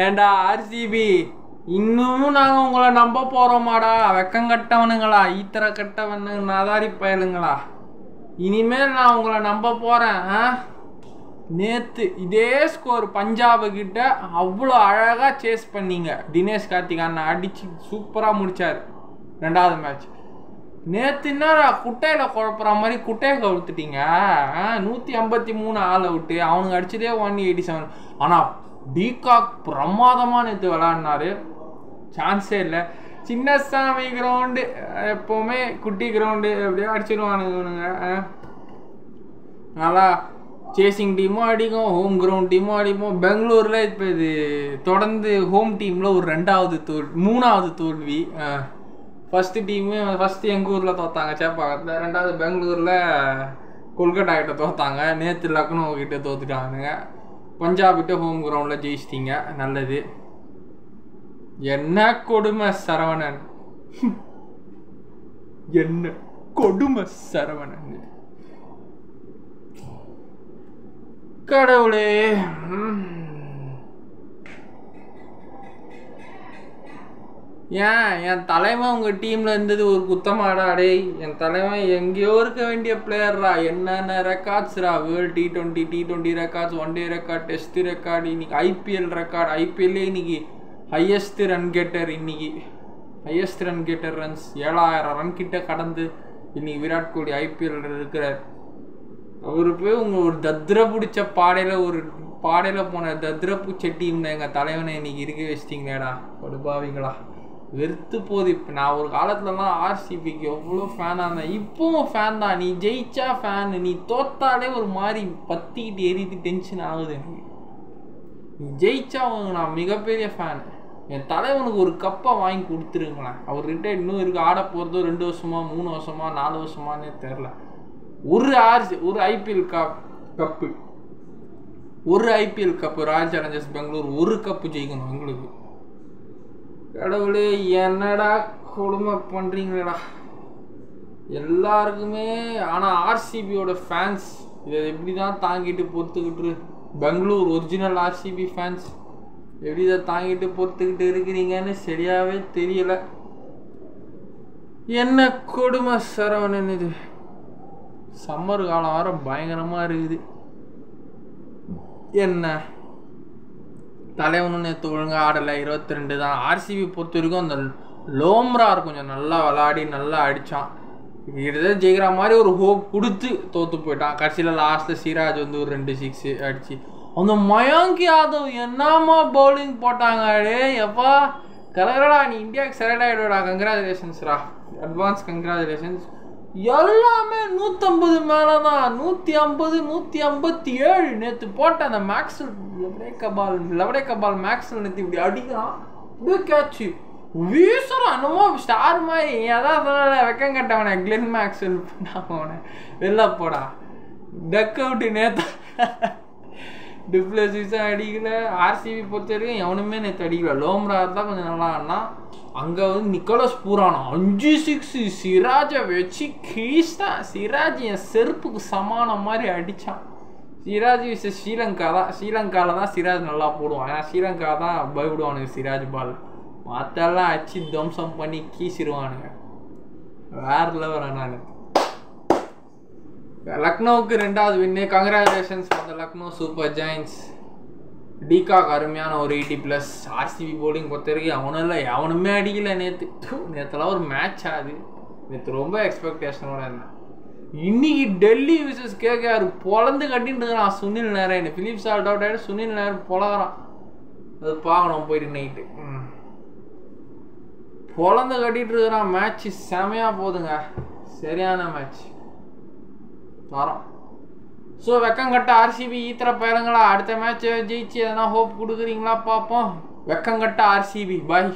ஏண்டா ஆர்சிபி இன்னமும் நாங்கள் உங்களை நம்ப போகிறோமாடா? வெக்கம் கட்டவனுங்களா, ஈத்தர கட்டவனு நாதாரி பயலுங்களா? இனிமேல் நான் உங்களை நம்ப போகிறேன். நேற்று இதே ஸ்கோர் பஞ்சாபுக்கிட்ட அவ்வளோ அழகாக சேஸ் பண்ணீங்க. தினேஷ் கார்த்திக் அண்ணன் அடித்து சூப்பராக முடித்தார் 2வது மேட்ச். நேற்று என்ன குட்டையில் குழப்புற மாதிரி குட்டையை கவுத்துட்டீங்க. 153 ஆல் அவுட்டு, அவனுக்கு அடிச்சதே 187. ஆனால் டீகாக் பிரமாதமாக நேற்று விளையாடினாரு, சான்ஸே இல்லை. சின்னசாமி கிரவுண்டு எப்போவுமே குட்டி கிரவுண்டு எப்படியோ அடிச்சிடுவானுங்க. நல்லா சேசிங் டீமும் அடிக்கும், ஹோம் கிரவுண்ட் டீமும் அடிப்போம். பெங்களூரில் இப்போ இது தொடர்ந்து ஹோம் டீமில் ஒரு 3வது தோல்வி. ஃபஸ்ட்டு டீமு ஃபஸ்ட்டு எங்கள் ஊரில் தோற்றாங்க சேப்பாக்கத்தில், 2வது பெங்களூரில் கொல்கட்டா கிட்ட தோற்றாங்க, நேற்று லக்னோ கிட்ட தோற்றுட்டானுங்க. பஞ்சாப்கிட்ட ஹோம் கிரவுண்டில் ஜெயிச்சிட்டிங்க, நல்லது. என்ன கொடுமை சரவணன், என்ன கொடுமை சரவணன், கடவுளே. ஏன் என் தலைவன் உங்கள் டீமில் இருந்தது ஒரு குத்தமாடாடே? என் தலைவன் எங்கேயோ இருக்க வேண்டிய பிளேயர்ரா. என்னென்ன ரெக்கார்ட்ஸ்ரா, வேர்ல்டு T20 ரெக்கார்ட்ஸ், 1 டே ரெக்கார்ட், டெஸ்ட் ரெக்கார்டு, இன்னைக்கு ஐபிஎல் ரெக்கார்டு. ஐபிஎல்லே இன்னைக்கு ஹையஸ்ட் ரன் கெட்டர், இன்னைக்கு highest run getter runs 7000 run கிட்ட கடந்து இன்னைக்கு விராட் கோலி ஐபிஎல் இருக்கிறார். அவரு போய் உங்கள் ஒரு தத்ர பிடிச்ச பாடையில் போன தத்ர பூச்ச டீம்ல எங்கள் தலைவனை இன்னைக்கு இருக்க வச்சிட்டிங்களேடா, படுபாவிங்களா. வெறுத்து போகுது. இப்போ நான் ஒரு காலத்துலலாம் ஆர்சிபிக்கு எவ்வளோ ஃபேனாக இருந்தேன், இப்போவும் ஃபேன் தான். நீ ஜெயிச்சா ஃபேனு, நீ தோத்தாலே ஒரு மாதிரி பத்திக்கிட்டு எரித்து டென்ஷன் ஆகுது எனக்கு. நீ ஜெயிச்சா நான் மிகப்பெரிய ஃபேன். என் தலைவனுக்கு ஒரு கப்பை வாங்கி கொடுத்துருங்களேன். அவர்கிட்ட இன்னும் இருக்குது, ஆட போகிறதோ 2 வருஷமா 3 வருஷமா 4 வருஷமானே தெரில. ஒரு ஐபிஎல் கப்பு, ஒரு IPL cup, Royal Challengers Bengaluru ஒரு கப்பு ஜெயிக்கணும் எங்களுக்கு. கடவுளே, என்னடா கொடுமை பண்ணுறீங்களா எல்லாருக்குமே. ஆனால் ஆர்சிபியோட ஃபேன்ஸ் இதை எப்படி தான் தாங்கிட்டு பொறுத்துக்கிட்டு, பெங்களூர் ஒரிஜினல் ஆர்சிபி ஃபேன்ஸ் எப்படி இதை தாங்கிட்டு பொறுத்துக்கிட்டு இருக்கிறீங்கன்னு சரியாகவே தெரியல. என்ன கொடுமை சரவணன் இது. சம்மர் காலம் வர பயங்கரமாக இருக்குது. என்ன தலைவனும் நேற்று ஒழுங்காக ஆடலை, 22 தான். ஆர்சிபி பொறுத்த வரைக்கும் அந்த லோம்ரார் கொஞ்சம் நல்லா விளாடி நல்லா அடித்தான். கிட்டத்தட்ட ஜெயிக்கிற மாதிரி ஒரு ஹோப் கொடுத்து தோற்று போயிட்டான். கடைசியில் லாஸ்ட்டில் சிராஜ் வந்து ஒரு 2 6 அடிச்சு. அந்த மயங்க் யாதவ் என்னமா பவுலிங் போட்டாங்க. அடே எப்பா கலரடா, நீ இந்தியாவுக்கு செலக்ட் ஆகிடுவடா. கங்க்ராச்சுலேஷன்ஸ்ரா, அட்வான்ஸ் கங்க்ராச்சுலேஷன்ஸ். எல்லாமே 150 மேலே தான். 150 157 நேற்று போட்ட அந்த மேக்ஸ்வெல் லெவடே கபால் மேக்ஸ்வெல் நேற்று இப்படி அடிக்கிறான், இப்படியே கேட்சு வீசுறான். என்னமோ ஸ்டார் மாதிரி. அதான் சொன்ன வெக்கம் கட்டவனே கிளென் மேக்ஸ்வெல் அவனை வெளில போடா. டக் அவுட்டு நேற்று டிப்ளசிஸாக அடிக்கல. ஆர்சிபி பொறுத்த வரைக்கும் எவனுமே நேற்று அடிக்கல. லோம்ரார் தான் கொஞ்சம் நல்லா ஆனா. அங்கே வந்து நிக்கோலஸ் பூரானா 5 6 சிராஜை வச்சு கீஸ்தான். சிராஜ் என் செருப்புக்கு சமானம் மாதிரி அடித்தான். சிராஜ் விச ஸ்ரீலங்கா தான். ஸ்ரீலங்காவில் தான் சிராஜ் நல்லா போடுவான். ஏன்னா ஸ்ரீலங்கா தான் பயப்படுவானுங்க சிராஜ் பால். மற்றெல்லாம் அச்சு துவம்சம் பண்ணி கீசிடுவானுங்க. வேறு லெவல். நான் லக்னோவுக்கு 2வது win. Congratulations for the Lucknow super giants. De Kock அருமையான ஒரு 80+. ஆர்சிபி போலிங் பொறுத்த வரைக்கும் அவனும் இல்லை, அவனுமே அடிக்கல நேற்றுலாம் ஒரு மேட்ச் ஆகுது. நேற்று ரொம்ப எக்ஸ்பெக்டேஷனோட இருந்தேன். இன்னைக்கு டெல்லி விசஸ் கேகேஆர் பொழந்து கட்டின்னு இருக்கிறான் Sunil Narine. Philip Salt out ஆகிட்டு சுனில் நாராயண் பொழகிறான். அது பார்க்கணும் போயிட்டு நைட்டு. பொழந்து கட்டிகிட்டு இருக்கிறான். மேட்ச்சு செமையாக போகுதுங்க, சரியான மேட்ச் வரோம். ஸோ வெக்கங்கட்ட ஆர்சிபி ஈத்திர பயலுங்களா. அடுத்த மேட்ச் ஜெயிச்சு எதனா ஹோப் கொடுக்குறீங்களா பார்ப்போம். வெக்கங்கட்ட ஆர்சிபி பாய்.